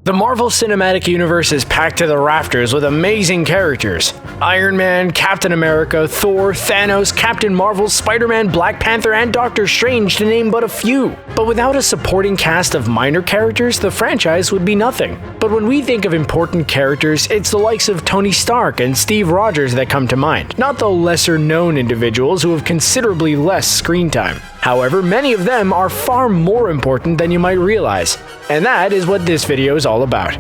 The Marvel Cinematic Universe is packed to the rafters with amazing characters. Iron Man, Captain America, Thor, Thanos, Captain Marvel, Spider-Man, Black Panther, and Doctor Strange, to name but a few. But without a supporting cast of minor characters, the franchise would be nothing. But when we think of important characters, it's the likes of Tony Stark and Steve Rogers that come to mind, not the lesser-known individuals who have considerably less screen time. However, many of them are far more important than you might realize. And that is what this video is all about.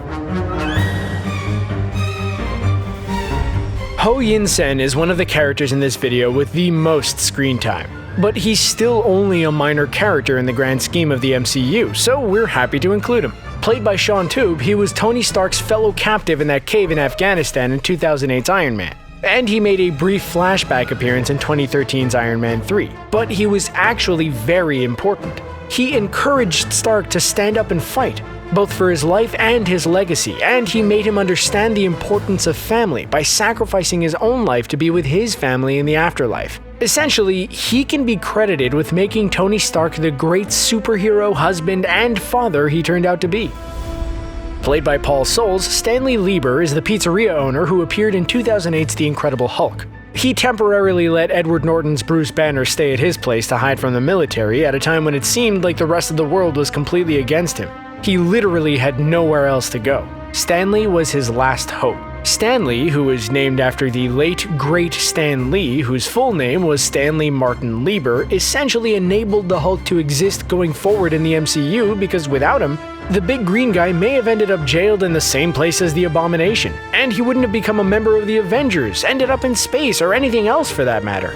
Yinsen is one of the characters in this video with the most screen time. But he's still only a minor character in the grand scheme of the MCU, so we're happy to include him. Played by Sean Toob, he was Tony Stark's fellow captive in that cave in Afghanistan in 2008's Iron Man. And he made a brief flashback appearance in 2013's Iron Man 3. But he was actually very important. He encouraged Stark to stand up and fight, both for his life and his legacy, and he made him understand the importance of family by sacrificing his own life to be with his family in the afterlife. Essentially, he can be credited with making Tony Stark the great superhero, husband, and father he turned out to be. Played by Paul Soles, Stanley Lieber is the pizzeria owner who appeared in 2008's The Incredible Hulk. He temporarily let Edward Norton's Bruce Banner stay at his place to hide from the military at a time when it seemed like the rest of the world was completely against him. He literally had nowhere else to go. Stanley was his last hope. Stanley, who was named after the late, great Stan Lee, whose full name was Stanley Martin Lieber, essentially enabled the Hulk to exist going forward in the MCU because without him, the big green guy may have ended up jailed in the same place as the Abomination, and he wouldn't have become a member of the Avengers, ended up in space, or anything else for that matter.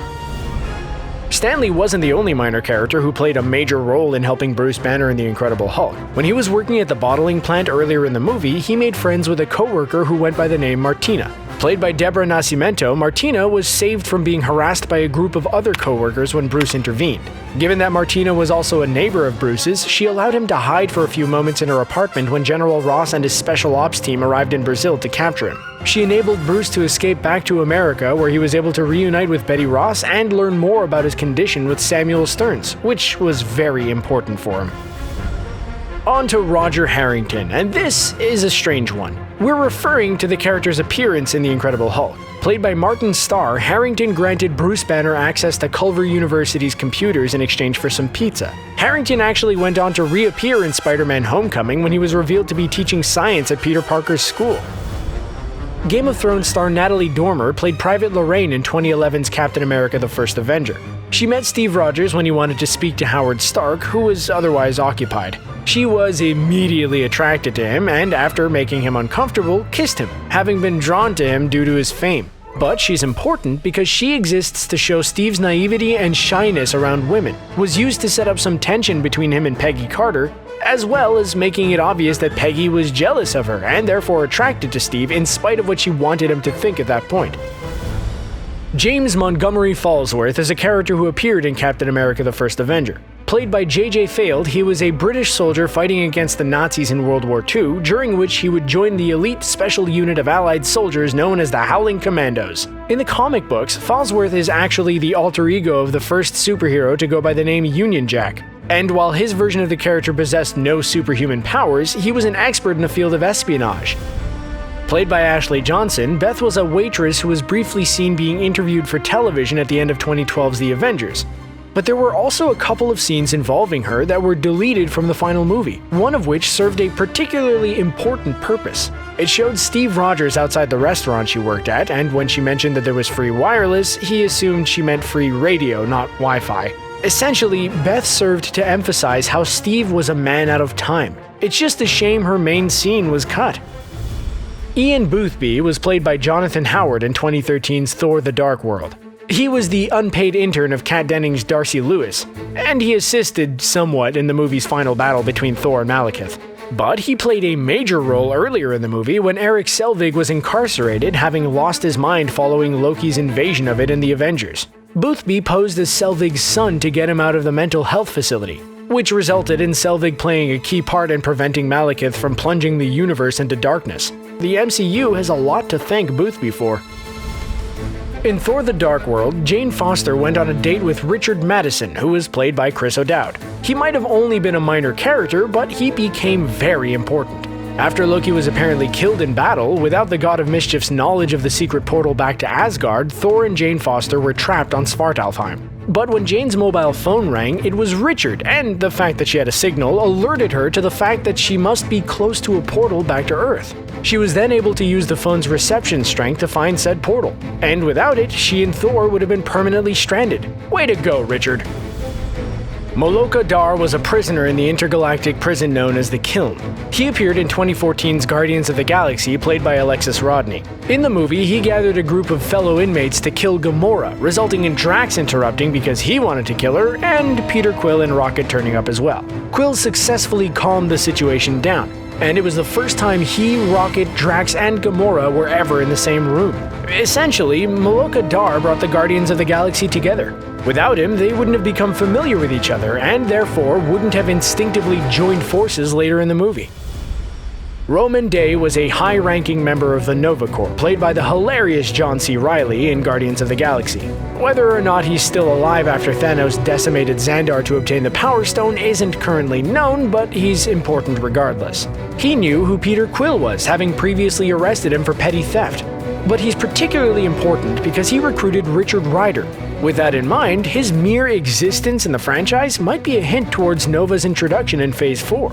Stanley wasn't the only minor character who played a major role in helping Bruce Banner in The Incredible Hulk. When he was working at the bottling plant earlier in the movie, he made friends with a co-worker who went by the name Martina. Played by Deborah Nascimento, Martina was saved from being harassed by a group of other co-workers when Bruce intervened. Given that Martina was also a neighbor of Bruce's, she allowed him to hide for a few moments in her apartment when General Ross and his special ops team arrived in Brazil to capture him. She enabled Bruce to escape back to America, where he was able to reunite with Betty Ross and learn more about his condition with Samuel Stearns, which was very important for him. On to Roger Harrington, and this is a strange one. We're referring to the character's appearance in The Incredible Hulk. Played by Martin Starr, Harrington granted Bruce Banner access to Culver University's computers in exchange for some pizza. Harrington actually went on to reappear in Spider-Man Homecoming when he was revealed to be teaching science at Peter Parker's school. Game of Thrones star Natalie Dormer played Private Lorraine in 2011's Captain America: The First Avenger. She met Steve Rogers when he wanted to speak to Howard Stark, who was otherwise occupied. She was immediately attracted to him and, after making him uncomfortable, kissed him, having been drawn to him due to his fame. But she's important because she exists to show Steve's naivety and shyness around women, was used to set up some tension between him and Peggy Carter, as well as making it obvious that Peggy was jealous of her and therefore attracted to Steve in spite of what she wanted him to think at that point. James Montgomery Falsworth is a character who appeared in Captain America: The First Avenger. Played by J.J. Failed, he was a British soldier fighting against the Nazis in World War II, during which he would join the elite special unit of Allied soldiers known as the Howling Commandos. In the comic books, Falsworth is actually the alter ego of the first superhero to go by the name Union Jack. And while his version of the character possessed no superhuman powers, he was an expert in the field of espionage. Played by Ashley Johnson, Beth was a waitress who was briefly seen being interviewed for television at the end of 2012's The Avengers. But there were also a couple of scenes involving her that were deleted from the final movie, one of which served a particularly important purpose. It showed Steve Rogers outside the restaurant she worked at, and when she mentioned that there was free wireless, he assumed she meant free radio, not Wi-Fi. Essentially, Beth served to emphasize how Steve was a man out of time. It's just a shame her main scene was cut. Ian Boothby was played by Jonathan Howard in 2013's Thor: The Dark World. He was the unpaid intern of Kat Dennings' Darcy Lewis, and he assisted somewhat in the movie's final battle between Thor and Malekith. But he played a major role earlier in the movie when Eric Selvig was incarcerated, having lost his mind following Loki's invasion of it in the Avengers. Boothby posed as Selvig's son to get him out of the mental health facility, which resulted in Selvig playing a key part in preventing Malekith from plunging the universe into darkness. The MCU has a lot to thank Boothby for. In Thor: The Dark World, Jane Foster went on a date with Richard Madison, who was played by Chris O'Dowd. He might have only been a minor character, but he became very important. After Loki was apparently killed in battle, without the God of Mischief's knowledge of the secret portal back to Asgard, Thor and Jane Foster were trapped on Svartalfheim. But when Jane's mobile phone rang, it was Richard, and the fact that she had a signal alerted her to the fact that she must be close to a portal back to Earth. She was then able to use the phone's reception strength to find said portal, and without it, she and Thor would have been permanently stranded. Way to go, Richard! Moloka Dar was a prisoner in the intergalactic prison known as the Kiln. He appeared in 2014's Guardians of the Galaxy, played by Alexis Rodney. In the movie, he gathered a group of fellow inmates to kill Gamora, resulting in Drax interrupting because he wanted to kill her, and Peter Quill and Rocket turning up as well. Quill successfully calmed the situation down, and it was the first time he, Rocket, Drax, and Gamora were ever in the same room. Essentially, Moloka Dar brought the Guardians of the Galaxy together. Without him, they wouldn't have become familiar with each other, and therefore wouldn't have instinctively joined forces later in the movie. Rhomann Dey was a high-ranking member of the Nova Corps, played by the hilarious John C. Reilly in Guardians of the Galaxy. Whether or not he's still alive after Thanos decimated Xandar to obtain the Power Stone isn't currently known, but he's important regardless. He knew who Peter Quill was, having previously arrested him for petty theft. But he's particularly important because he recruited Richard Rider. With that in mind, his mere existence in the franchise might be a hint towards Nova's introduction in Phase 4.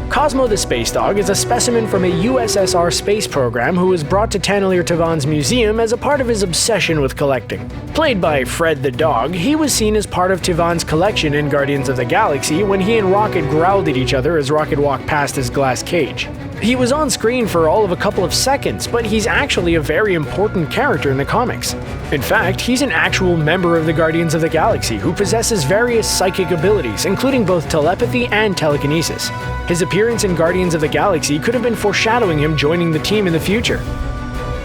Cosmo the Spacedog is a specimen from a USSR space program who was brought to Tannelir Tavan's museum as a part of his obsession with collecting. Played by Fred the Dog, he was seen as part of Tavan's collection in Guardians of the Galaxy when he and Rocket growled at each other as Rocket walked past his glass cage. He was on screen for all of a couple of seconds, but he's actually a very important character in the comics. In fact, he's an actual member of the Guardians of the Galaxy who possesses various psychic abilities, including both telepathy and telekinesis. His appearance in Guardians of the Galaxy could have been foreshadowing him joining the team in the future.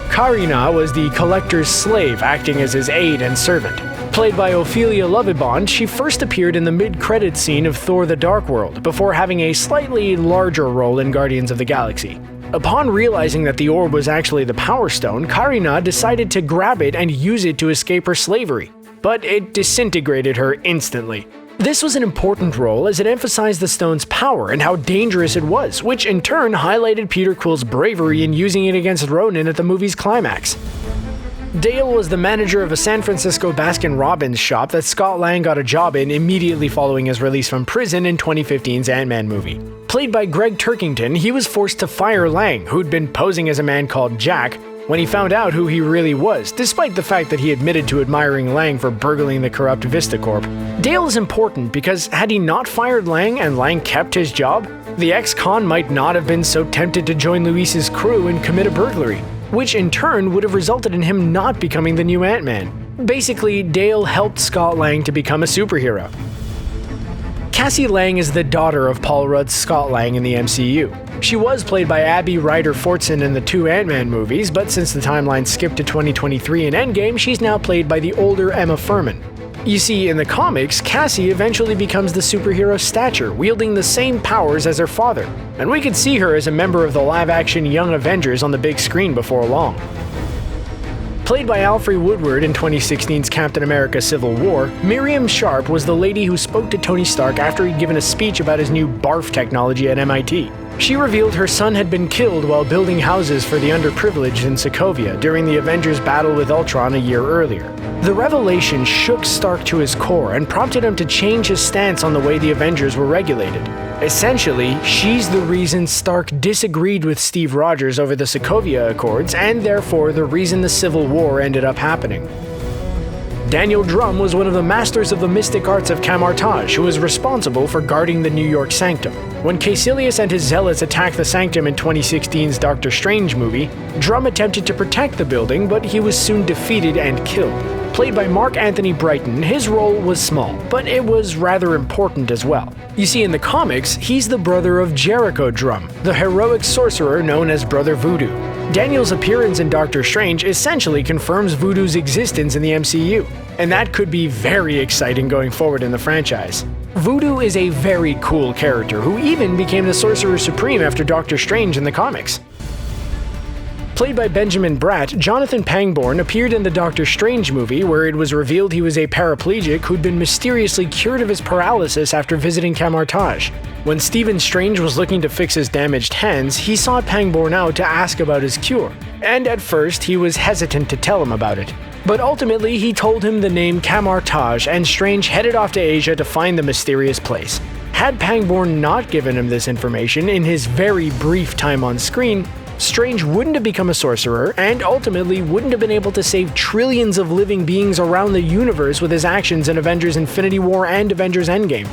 Karina was the Collector's slave, acting as his aide and servant. Played by Ophelia Lovibond, she first appeared in the mid-credits scene of Thor the Dark World, before having a slightly larger role in Guardians of the Galaxy. Upon realizing that the orb was actually the Power Stone, Karina decided to grab it and use it to escape her slavery, but it disintegrated her instantly. This was an important role as it emphasized the stone's power and how dangerous it was, which in turn highlighted Peter Quill's bravery in using it against Ronan at the movie's climax. Dale was the manager of a San Francisco Baskin-Robbins shop that Scott Lang got a job in immediately following his release from prison in 2015's Ant-Man movie. Played by Greg Turkington, he was forced to fire Lang, who'd been posing as a man called Jack, when he found out who he really was, despite the fact that he admitted to admiring Lang for burgling the corrupt VistaCorp. Dale is important because had he not fired Lang and Lang kept his job, the ex-con might not have been so tempted to join Luis's crew and commit a burglary, which in turn would have resulted in him not becoming the new Ant-Man. Basically, Dale helped Scott Lang to become a superhero. Cassie Lang is the daughter of Paul Rudd's Scott Lang in the MCU. She was played by Abby Ryder Fortson in the two Ant-Man movies, but since the timeline skipped to 2023 in Endgame, she's now played by the older Emma Furman. You see, in the comics, Cassie eventually becomes the superhero Stature, wielding the same powers as her father, and we could see her as a member of the live-action Young Avengers on the big screen before long. Played by Alfre Woodward in 2016's Captain America Civil War, Miriam Sharp was the lady who spoke to Tony Stark after he'd given a speech about his new BARF technology at MIT. She revealed her son had been killed while building houses for the underprivileged in Sokovia during the Avengers' battle with Ultron a year earlier. The revelation shook Stark to his core and prompted him to change his stance on the way the Avengers were regulated. Essentially, she's the reason Stark disagreed with Steve Rogers over the Sokovia Accords, and therefore the reason the Civil War ended up happening. Daniel Drumm was one of the masters of the mystic arts of Camartage, who was responsible for guarding the New York Sanctum. When Caecilius and his zealots attacked the Sanctum in 2016's Doctor Strange movie, Drumm attempted to protect the building, but he was soon defeated and killed. Played by Mark Anthony Brighton, his role was small, but it was rather important as well. You see, in the comics, he's the brother of Jericho Drumm, the heroic sorcerer known as Brother Voodoo. Daniel's appearance in Doctor Strange essentially confirms Voodoo's existence in the MCU, and that could be very exciting going forward in the franchise. Voodoo is a very cool character who even became the Sorcerer Supreme after Doctor Strange in the comics. Played by Benjamin Bratt, Jonathan Pangborn appeared in the Doctor Strange movie, where it was revealed he was a paraplegic who'd been mysteriously cured of his paralysis after visiting Kamar-Taj. When Stephen Strange was looking to fix his damaged hands, he sought Pangborn out to ask about his cure, and at first he was hesitant to tell him about it. But ultimately he told him the name Kamar-Taj, and Strange headed off to Asia to find the mysterious place. Had Pangborn not given him this information in his very brief time on screen, Strange wouldn't have become a sorcerer, and ultimately wouldn't have been able to save trillions of living beings around the universe with his actions in Avengers Infinity War and Avengers Endgame.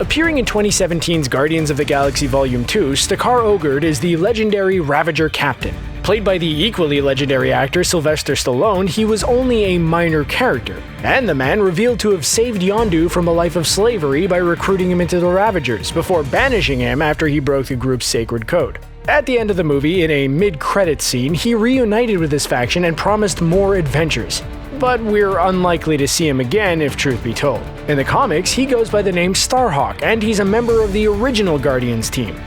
Appearing in 2017's Guardians of the Galaxy Volume 2, Stakar Ogord is the legendary Ravager Captain. Played by the equally legendary actor Sylvester Stallone, he was only a minor character, and the man revealed to have saved Yondu from a life of slavery by recruiting him into the Ravagers, before banishing him after he broke the group's sacred code. At the end of the movie, in a mid-credits scene, he reunited with his faction and promised more adventures. But we're unlikely to see him again, if truth be told. In the comics, he goes by the name Starhawk, and he's a member of the original Guardians team.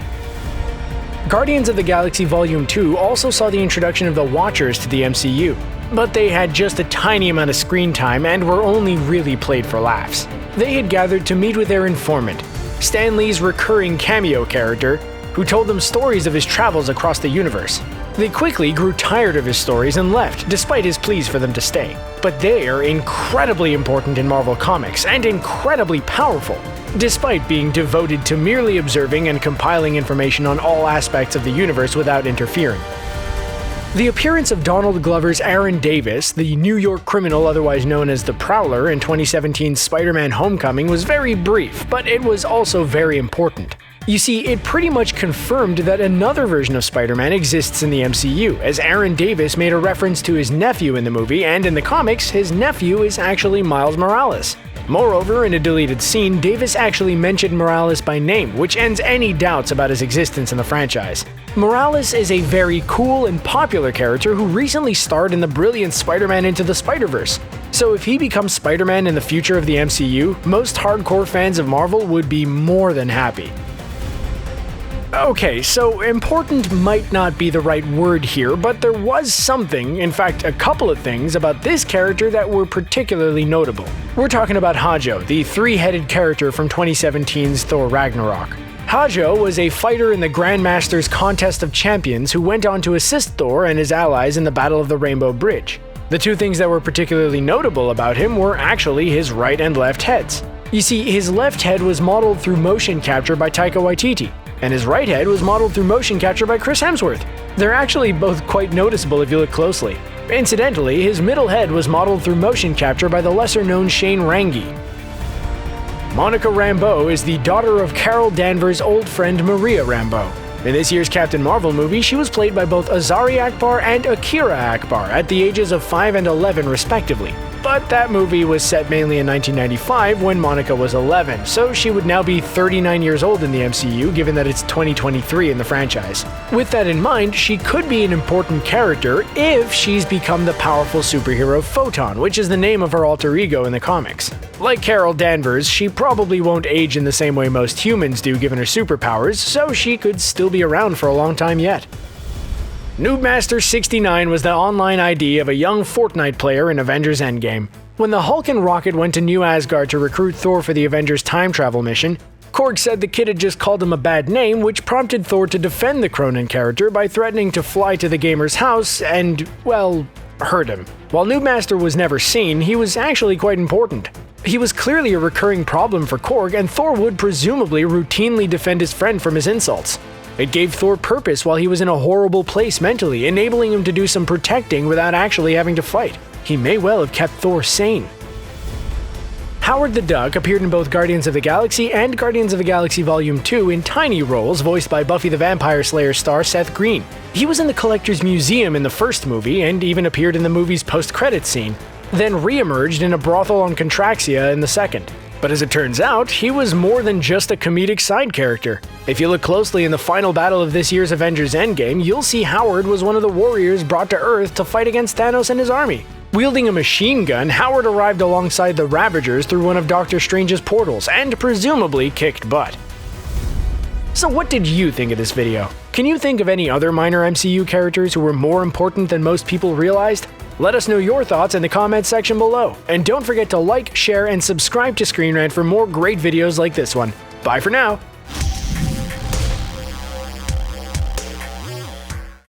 Guardians of the Galaxy Volume 2 also saw the introduction of the Watchers to the MCU, but they had just a tiny amount of screen time and were only really played for laughs. They had gathered to meet with their informant, Stan Lee's recurring cameo character, who told them stories of his travels across the universe. They quickly grew tired of his stories and left, despite his pleas for them to stay. But they are incredibly important in Marvel Comics, and incredibly powerful, despite being devoted to merely observing and compiling information on all aspects of the universe without interfering. The appearance of Donald Glover's Aaron Davis, the New York criminal otherwise known as the Prowler in 2017's Spider-Man Homecoming, was very brief, but it was also very important. You see, it pretty much confirmed that another version of Spider-Man exists in the MCU, as Aaron Davis made a reference to his nephew in the movie, and in the comics, his nephew is actually Miles Morales. Moreover, in a deleted scene, Davis actually mentioned Morales by name, which ends any doubts about his existence in the franchise. Morales is a very cool and popular character who recently starred in the brilliant Spider-Man Into the Spider-Verse. So if he becomes Spider-Man in the future of the MCU, most hardcore fans of Marvel would be more than happy. Okay, so important might not be the right word here, but there was something, in fact a couple of things, about this character that were particularly notable. We're talking about Hajo, the three-headed character from 2017's Thor Ragnarok. Hajo was a fighter in the Grandmaster's Contest of Champions who went on to assist Thor and his allies in the Battle of the Rainbow Bridge. The two things that were particularly notable about him were actually his right and left heads. You see, his left head was modeled through motion capture by Taika Waititi, and his right head was modeled through motion capture by Chris Hemsworth. They're actually both quite noticeable if you look closely. Incidentally, his middle head was modeled through motion capture by the lesser-known Shane Rangi. Monica Rambeau is the daughter of Carol Danvers' old friend Maria Rambeau. In this year's Captain Marvel movie, she was played by both Azari Akbar and Akira Akbar at the ages of 5 and 11 respectively. But that movie was set mainly in 1995 when Monica was 11, so she would now be 39 years old in the MCU given that it's 2023 in the franchise. With that in mind, she could be an important character if she's become the powerful superhero Photon, which is the name of her alter ego in the comics. Like Carol Danvers, she probably won't age in the same way most humans do given her superpowers, so she could still be around for a long time yet. Noobmaster69 was the online ID of a young Fortnite player in Avengers Endgame. When the Hulk and Rocket went to New Asgard to recruit Thor for the Avengers time travel mission, Korg said the kid had just called him a bad name, which prompted Thor to defend the Cronin character by threatening to fly to the gamer's house and, well, hurt him. While Noobmaster was never seen, he was actually quite important. He was clearly a recurring problem for Korg, and Thor would presumably routinely defend his friend from his insults. It gave Thor purpose while he was in a horrible place mentally, enabling him to do some protecting without actually having to fight. He may well have kept Thor sane. Howard the Duck appeared in both Guardians of the Galaxy and Guardians of the Galaxy Volume 2 in tiny roles voiced by Buffy the Vampire Slayer star Seth Green. He was in the Collector's Museum in the first movie and even appeared in the movie's post-credits scene, then re-emerged in a brothel on Contraxia in the second. But as it turns out, he was more than just a comedic side character. If you look closely in the final battle of this year's Avengers Endgame, you'll see Howard was one of the warriors brought to Earth to fight against Thanos and his army. Wielding a machine gun, Howard arrived alongside the Ravagers through one of Doctor Strange's portals, and presumably kicked butt. So what did you think of this video? Can you think of any other minor MCU characters who were more important than most people realized? Let us know your thoughts in the comments section below. And don't forget to like, share, and subscribe to Screen Rant for more great videos like this one. Bye for now!